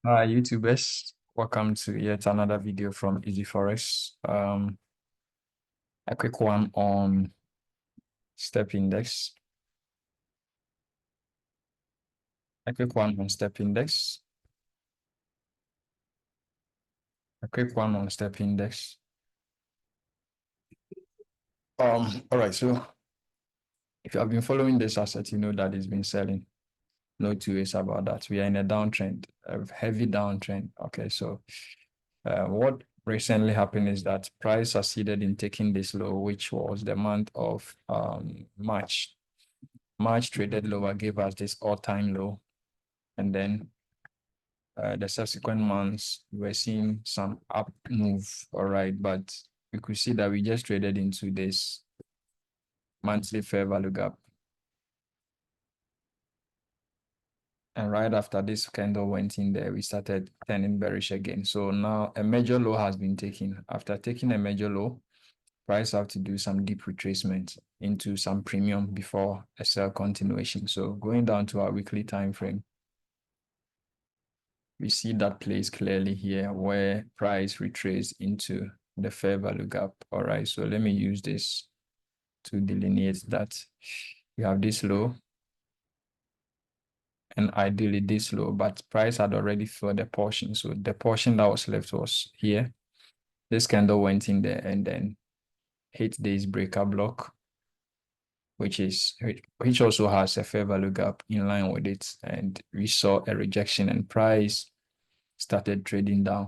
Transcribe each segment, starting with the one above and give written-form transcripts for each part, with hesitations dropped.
Hi, YouTubers. Welcome to yet another video from Easy Forex. A quick one on StpIndex. A quick one on StpIndex. A quick one on StpIndex. All right, so if you have been following this asset, you know that it's been selling. No two ways about that. We are in a downtrend, a heavy downtrend. Okay, so what recently happened is that price succeeded in taking this low, which was the month of March. March traded lower, gave us this all-time low. And then the subsequent months, we were seeing some up move, all right, but we could see that we just traded into this monthly fair value gap. And right after this candle went in there, we started turning bearish again. So now a major low has been taken. After taking a major low, price have to do some deep retracement into some premium before a sell continuation. So going down to our weekly time frame, we see that place clearly here where price retraced into the fair value gap. All right, so let me use this to delineate that. We have this low and ideally this low, but price had already filled the portion. So the portion that was left was here. This candle went in there and then hit this breaker block, which also has a fair value gap in line with it. And we saw a rejection and price started trading down.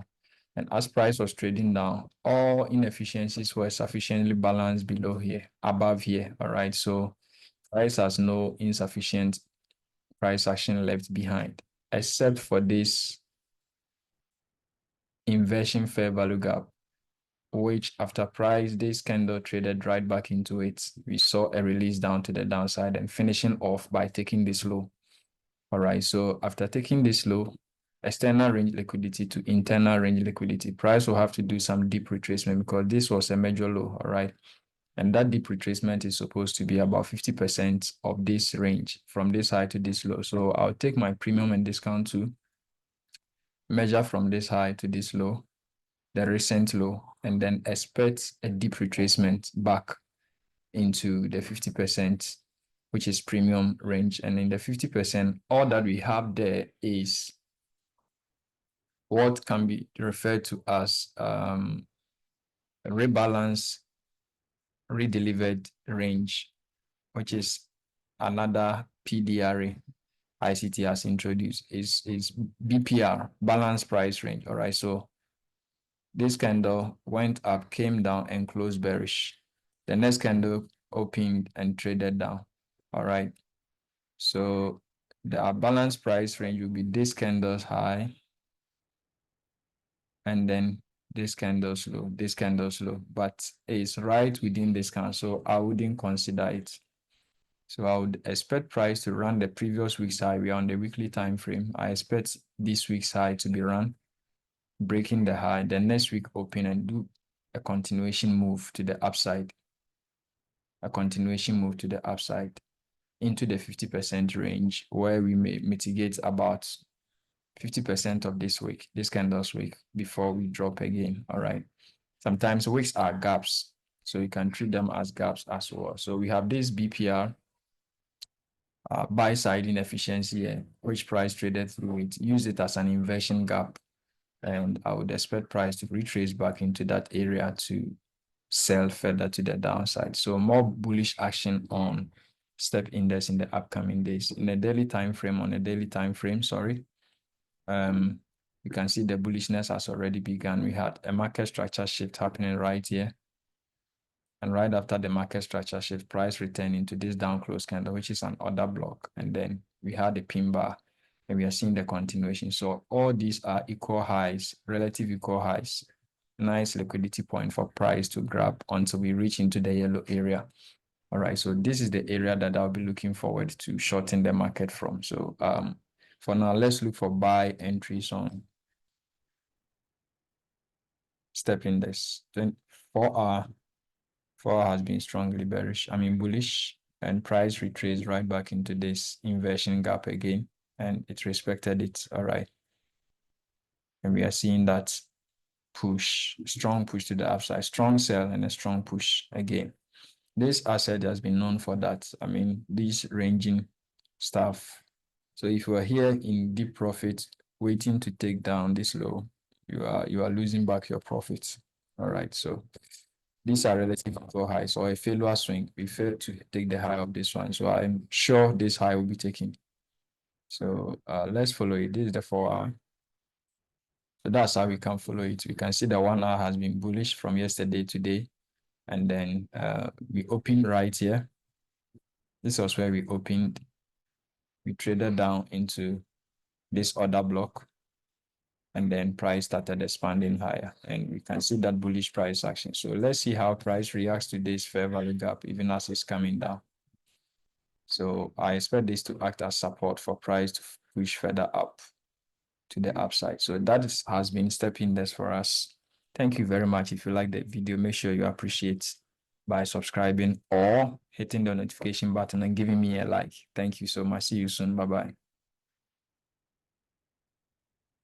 And as price was trading down, all inefficiencies were sufficiently balanced below here, above here. All right. So price has no insufficient price action left behind, except for this inversion fair value gap, which after price, this candle traded right back into it. We saw a release down to the downside and finishing off by taking this low. All right. So after taking this low, external range liquidity to internal range liquidity, price will have to do some deep retracement because this was a major low, all right? And that deep retracement is supposed to be about 50% of this range from this high to this low. So I'll take my premium and discount to measure from this high to this low, the recent low, and then expect a deep retracement back into the 50%, which is premium range. And in the 50%, all that we have there is what can be referred to as rebalance redelivered range, which is another PDRA ICT has introduced, is BPR, balance price range. All right, so this candle went up, came down, and closed bearish. The next candle opened and traded down. All right, so the balance price range will be this candle's high, and then this candle's low, this candle's low, but it's right within this candle, so I wouldn't consider it. So I would expect price to run the previous week's high. We are on the weekly time frame. I expect this week's high to be run, breaking the high, then next week open and do a continuation move to the upside, a continuation move to the upside into the 50% range where we may mitigate about 50% of this week, this candle's week, before we drop again. All right. Sometimes wicks are gaps, so you can treat them as gaps as well. So we have this BPR, buy side inefficiency here, which price traded through it. Use it as an inversion gap, and I would expect price to retrace back into that area to sell further to the downside. So more bullish action on StpIndex in the upcoming days. In a daily time frame, sorry, you can see the bullishness has already begun. We had a market structure shift happening right here. And right after the market structure shift, price returned into this down close candle, which is an order block. And then we had a pin bar and we are seeing the continuation. So all these are equal highs, relative equal highs. Nice liquidity point for price to grab until we reach into the yellow area. All right, so this is the area that I'll be looking forward to shorten the market from. So for now, let's look for buy entries on StpIndex. Then 4 hour has been strongly bullish, and price retraced right back into this inversion gap again, and it respected it. All right. And we are seeing that push, strong push to the upside, strong sell and a strong push again. This asset has been known for that. I mean, this ranging stuff. So if you are here in deep profit, waiting to take down this low, you are losing back your profits. All right. So these are relative to highs or a failure swing. We failed to take the high of this one. So I'm sure this high will be taken. So let's follow it. This is the 4 hour. So that's how we can follow it. We can see the 1 hour has been bullish from yesterday to today. And then we opened right here. This was where we opened. We traded down into this other block. And then price started expanding higher. And we can see that bullish price action. So let's see how price reacts to this fair value gap, even as it's coming down. So I expect this to act as support for price to push further up to the upside. So that has been StpIndex for us. Thank you very much. If you like the video, make sure you appreciate by subscribing or hitting the notification button and giving me a like. Thank you so much. See you soon. Bye-bye.